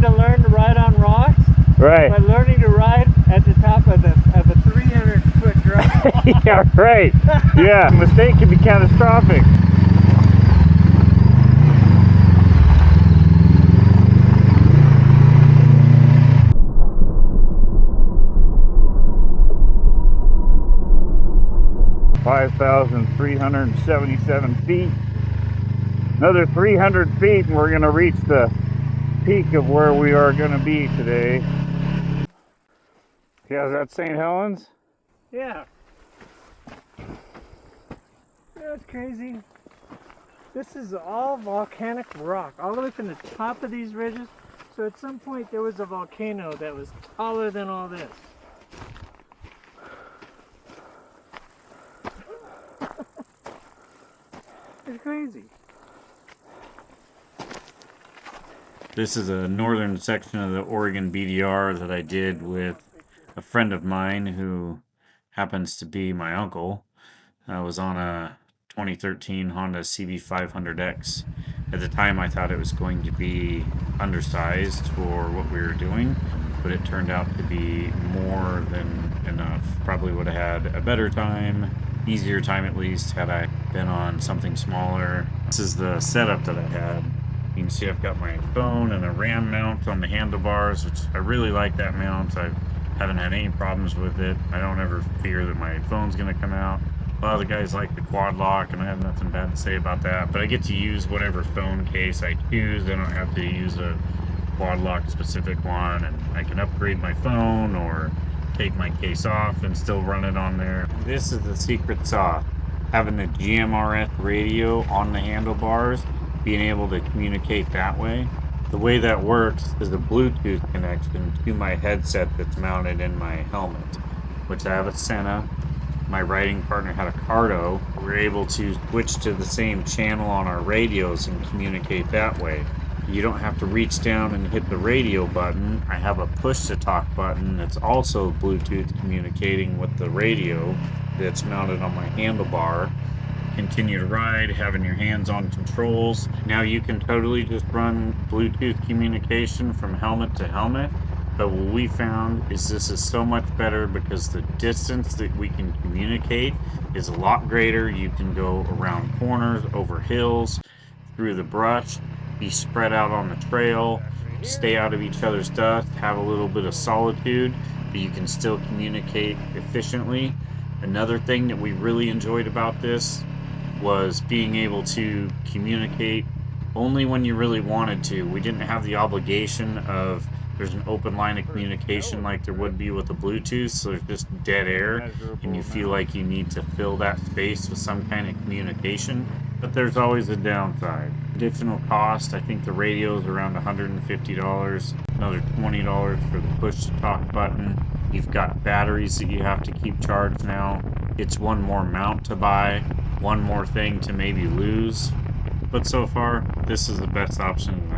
to learn to ride on rocks. Right. By learning to ride at the top of a 300-foot drop. Yeah, right. Yeah, mistake can be catastrophic. (5,377 feet). Another 300 feet and we're going to reach the peak of where we are going to be today. Yeah, is that St. Helens? Yeah. That's crazy. This is all volcanic rock, all the way from the top of these ridges. So at some point there was a volcano that was taller than all this. It's crazy. This is a northern section of the Oregon BDR that I did with a friend of mine who happens to be my uncle. I was on a 2013 Honda CB500X. At the time I thought it was going to be undersized for what we were doing, but it turned out to be more than enough. Probably would have had a better time, easier time at least, had I been on something smaller. This is the setup that I had. You can see I've got my phone and a RAM mount on the handlebars, which I really like that mount. I haven't had any problems with it. I don't ever fear that my phone's going to come out. A lot of the guys like the quad lock, and I have nothing bad to say about that. But I get to use whatever phone case I choose. I don't have to use a quad lock specific one, and I can upgrade my phone or take my case off and still run it on there. This is the secret sauce. Having the GMRS radio on the handlebars, being able to communicate that way. The way that works is a Bluetooth connection to my headset that's mounted in my helmet, which I have a Senna. My riding partner had a Cardo. We're able to switch to the same channel on our radios and communicate that way. You don't have to reach down and hit the radio button. I have a push to talk button that's also Bluetooth communicating with the radio that's mounted on my handlebar. Continue to ride, having your hands on controls. Now you can totally just run Bluetooth communication from helmet to helmet. But what we found is this is so much better because the distance that we can communicate is a lot greater. You can go around corners, over hills, through the brush, be spread out on the trail, stay out of each other's dust, have a little bit of solitude, but you can still communicate efficiently. Another thing that we really enjoyed about this was being able to communicate only when you really wanted to. We didn't have the obligation of there's an open line of communication like there would be with the Bluetooth, so there's just dead air and you feel like you need to fill that space with some kind of communication. But there's always a downside. Additional cost, I think the radio is around $150, another $20 for the push to talk button. You've got batteries that you have to keep charged now. It's one more mount to buy, one more thing to maybe lose. But so far, this is the best option